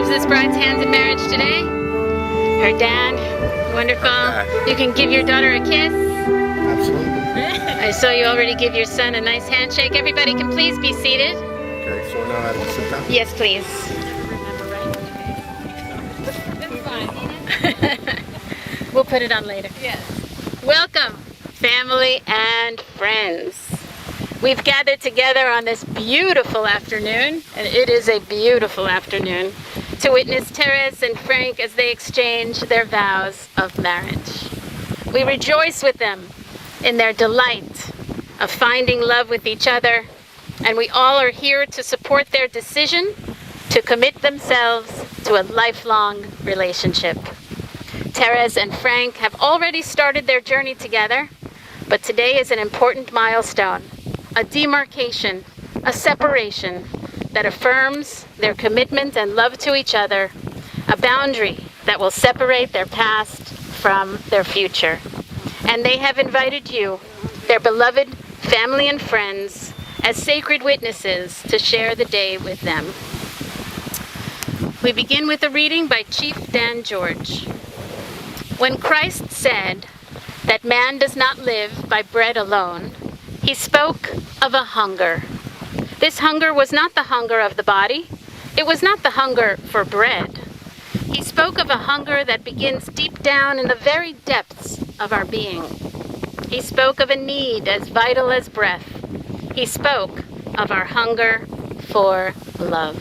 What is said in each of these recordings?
gives this bride's hands in marriage today? Her dad. Wonderful. You can give your daughter a kiss. Absolutely. I saw you already give your son a nice handshake. Everybody can please be seated. Okay, so now I have to sit down? Yes, please. We'll put it on later. Yes. Welcome, family and friends. We've gathered together on this beautiful afternoon, and it is a beautiful afternoon, to witness Teres and Frank as they exchange their vows of marriage. We rejoice with them in their delight of finding love with each other, and we all are here to support their decision to commit themselves to a lifelong relationship. Teres and Frank have already started their journey together, but today is an important milestone, a demarcation, a separation that affirms their commitment and love to each other, a boundary that will separate their past from their future. And they have invited you, their beloved family and friends, as sacred witnesses to share the day with them. We begin with a reading by Chief Dan George. When Christ said that man does not live by bread alone, he spoke of a hunger. This hunger was not the hunger of the body. It was not the hunger for bread. He spoke of a hunger that begins deep down in the very depths of our being. He spoke of a need as vital as breath. He spoke of our hunger for love.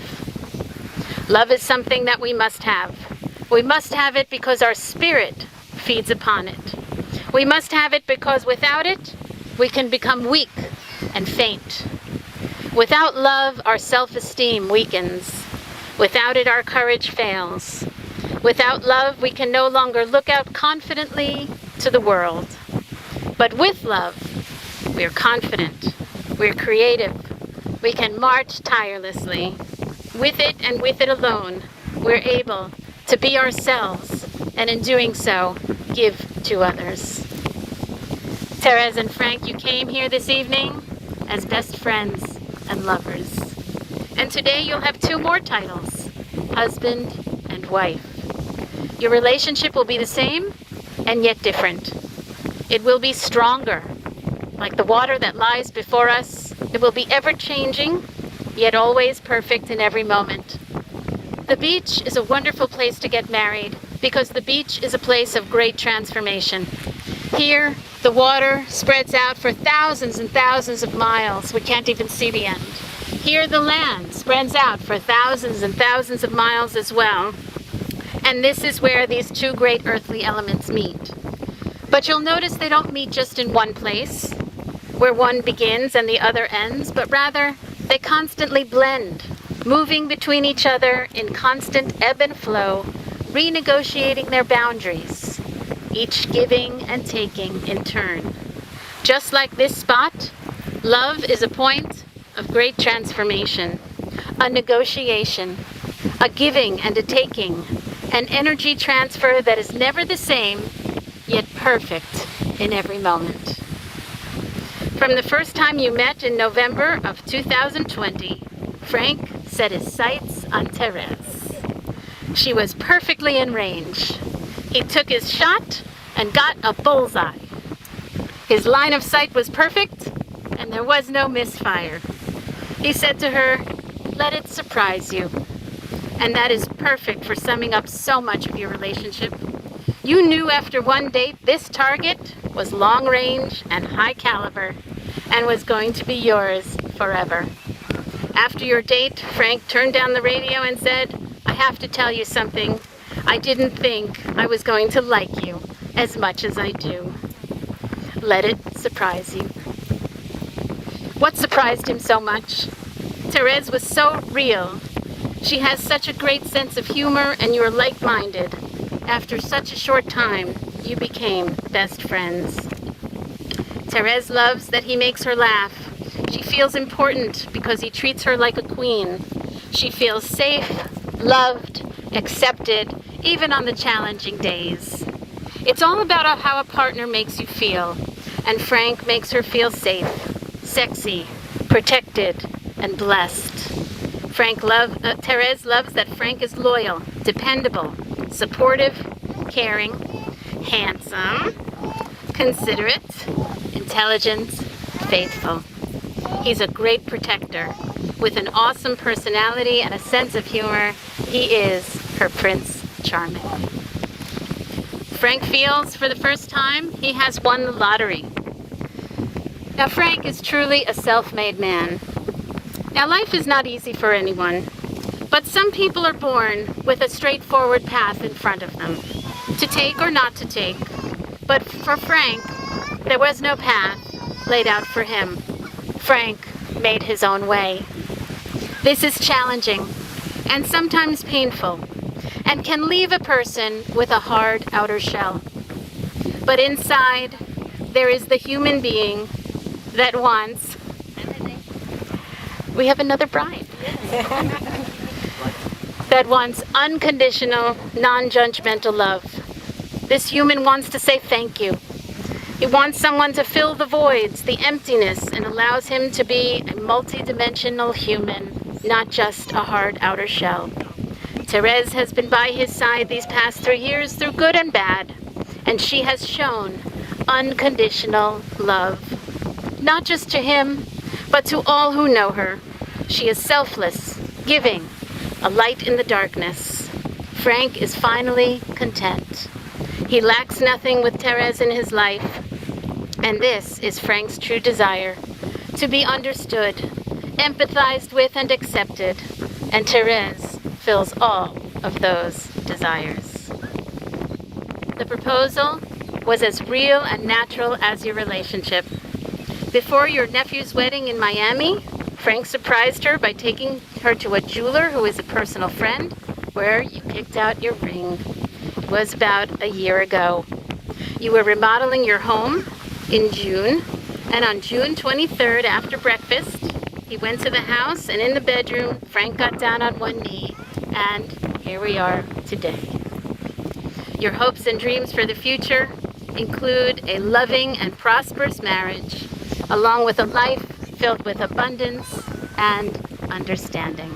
Love is something that we must have. We must have it because our spirit feeds upon it. We must have it because without it, we can become weak and faint. Without love, our self-esteem weakens. Without it, our courage fails. Without love, we can no longer look out confidently to the world. But with love, we're confident, we're creative, we can march tirelessly. With it and with it alone, we're able to be ourselves, and in doing so, give to others. Teres and Frank, you came here this evening as best friends and lovers. And today you'll have two more titles, husband and wife. Your relationship will be the same and yet different. It will be stronger. Like the water that lies before us, it will be ever-changing, yet always perfect in every moment. The beach is a wonderful place to get married because the beach is a place of great transformation. Here, the water spreads out for thousands and thousands of miles. We can't even see the end. Here, the land spreads out for thousands and thousands of miles as well. And this is where these two great earthly elements meet. But you'll notice they don't meet just in one place, where one begins and the other ends, but rather they constantly blend, moving between each other in constant ebb and flow, renegotiating their boundaries, each giving and taking in turn. Just like this spot, love is a point of great transformation, a negotiation, a giving and a taking, an energy transfer that is never the same, yet perfect in every moment. From the first time you met in November of 2020, Frank set his sights on Teres. She was perfectly in range. He took his shot and got a bullseye. His line of sight was perfect, and there was no misfire. He said to her, "Let it surprise you." And that is perfect for summing up so much of your relationship. You knew after one date this target was long range and high caliber and was going to be yours forever. After your date, Frank turned down the radio and said, "I have to tell you something. I didn't think I was going to like you as much as I do." Let it surprise you. What surprised him so much? Teres was so real. She has such a great sense of humor, and you're like-minded. After such a short time, you became best friends. Teres loves that he makes her laugh. She feels important because he treats her like a queen. She feels safe, loved, accepted, even on the challenging days. It's all about how a partner makes you feel, and Frank makes her feel safe, sexy, protected, and blessed. Teres loves that Frank is loyal, dependable, supportive, caring, handsome, considerate, intelligent, faithful. He's a great protector. With an awesome personality and a sense of humor, he is her Prince Charming. Frank feels for the first time he has won the lottery. Now, Frank is truly a self-made man. Now, life is not easy for anyone, but some people are born with a straightforward path in front of them, to take or not to take. But for Frank, there was no path laid out for him. Frank made his own way. This is challenging and sometimes painful, and can leave a person with a hard outer shell. But inside, there is the human being that wants... We have another bride. That wants unconditional, non-judgmental love. This human wants to say thank you. He wants someone to fill the voids, the emptiness, and allows him to be a multi-dimensional human, not just a hard outer shell. Teres has been by his side these past 3 years through good and bad, and she has shown unconditional love. Not just to him, but to all who know her. She is selfless, giving, a light in the darkness. Frank is finally content. He lacks nothing with Teres in his life, and this is Frank's true desire, to be understood, empathized with, and accepted, and Teres fills all of those desires. The proposal was as real and natural as your relationship. Before your nephew's wedding in Miami, Frank surprised her by taking her to a jeweler who is a personal friend, where you picked out your ring. It was about a year ago. You were remodeling your home in June, and on June 23rd, after breakfast, he went to the house, and in the bedroom, Frank got down on one knee, and here we are today. Your hopes and dreams for the future include a loving and prosperous marriage, along with a life filled with abundance and understanding.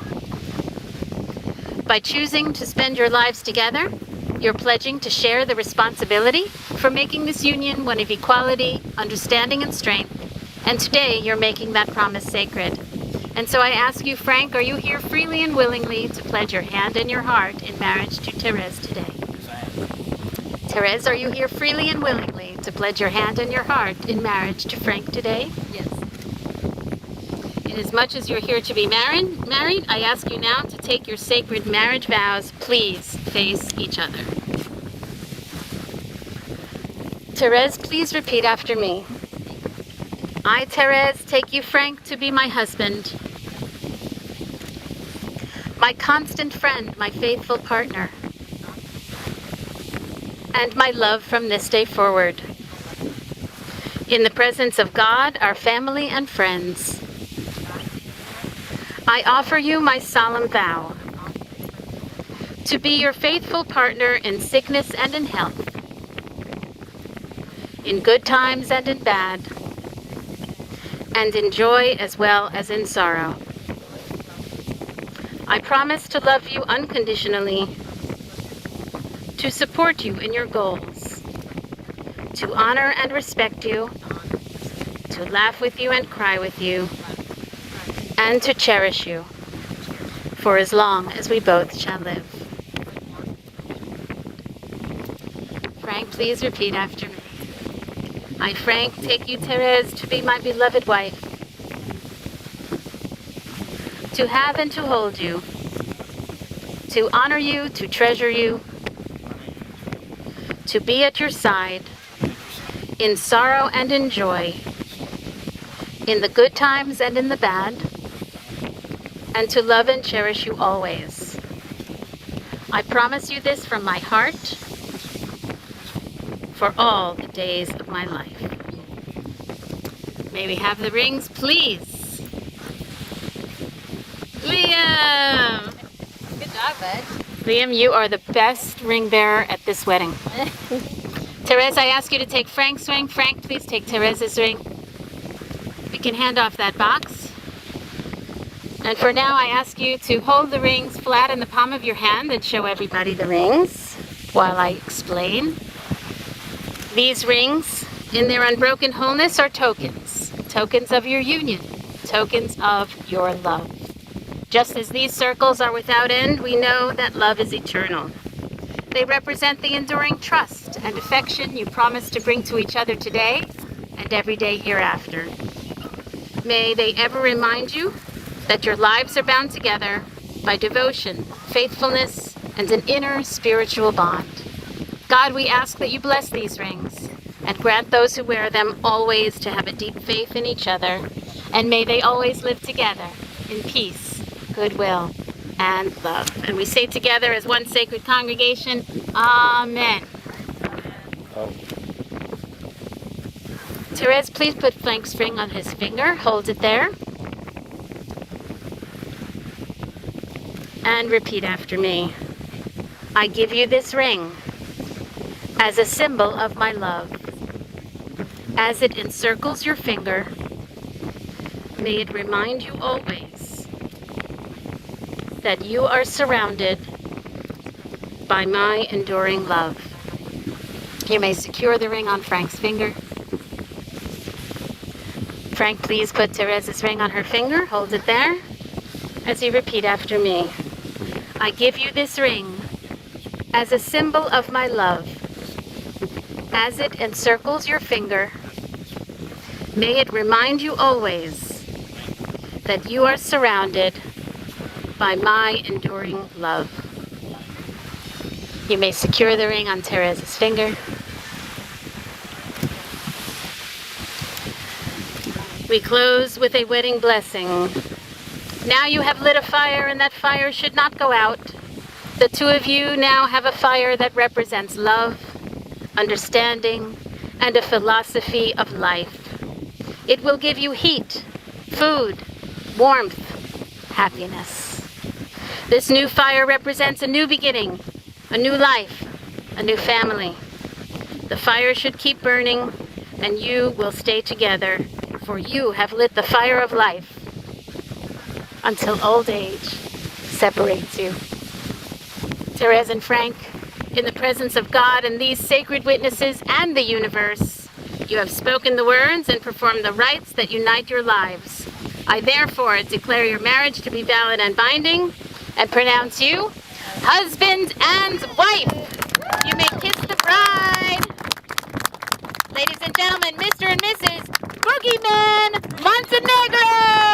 By choosing to spend your lives together, you're pledging to share the responsibility for making this union one of equality, understanding, and strength. And today, you're making that promise sacred. And so I ask you, Frank, are you here freely and willingly to pledge your hand and your heart in marriage to Teres today? Teres, are you here freely and willingly to pledge your hand and your heart in marriage to Frank today? Yes. Inasmuch as you're here to be married, I ask you now to take your sacred marriage vows. Please face each other. Teres, please repeat after me. I, Teres, take you, Frank, to be my husband, my constant friend, my faithful partner, and my love from this day forward. In the presence of God, our family, and friends, I offer you my solemn vow to be your faithful partner in sickness and in health, in good times and in bad, and in joy as well as in sorrow. I promise to love you unconditionally, to support you in your goals, to honor and respect you, to laugh with you and cry with you, and to cherish you for as long as we both shall live. Frank, please repeat after me. I, Frank, take you, Teres, to be my beloved wife, to have and to hold you, to honor you, to treasure you, to be at your side in sorrow and in joy, in the good times and in the bad, and to love and cherish you always. I promise you this from my heart for all the days of my life. May we have the rings, please? Liam! Good job, bud. Liam, you are the best ring bearer at this wedding. Teres, I ask you to take Frank's ring. Frank, please take Teres's ring. We can hand off that box. And for now, I ask you to hold the rings flat in the palm of your hand and show everybody the rings while I explain. These rings, in their unbroken wholeness, are tokens. Tokens of your union. Tokens of your love. Just as these circles are without end, we know that love is eternal. They represent the enduring trust and affection you promise to bring to each other today and every day hereafter. May they ever remind you that your lives are bound together by devotion, faithfulness, and an inner spiritual bond. God, we ask that you bless these rings and grant those who wear them always to have a deep faith in each other, and may they always live together in peace, goodwill, and love. And we say together as one sacred congregation, Amen. Teres, please put Frank's ring on his finger. Hold it there. And repeat after me. I give you this ring as a symbol of my love. As it encircles your finger, may it remind you always that you are surrounded by my enduring love. You may secure the ring on Frank's finger. Frank, please put Teresa's ring on her finger. Hold it there as you repeat after me. I give you this ring as a symbol of my love. As it encircles your finger, may it remind you always that you are surrounded by my enduring love. You may secure the ring on Teresa's finger. We close with a wedding blessing. Now you have lit a fire, and that fire should not go out. The two of you now have a fire that represents love, understanding, and a philosophy of life. It will give you heat, food, warmth, happiness. This new fire represents a new beginning, a new life, a new family. The fire should keep burning, and you will stay together, for you have lit the fire of life until old age separates you. Teres and Frank, in the presence of God and these sacred witnesses and the universe, you have spoken the words and performed the rites that unite your lives. I therefore declare your marriage to be valid and binding, and pronounce you husband and wife. You may kiss the bride. Ladies and gentlemen, Mr. and Mrs. Boogeyman Montenegro!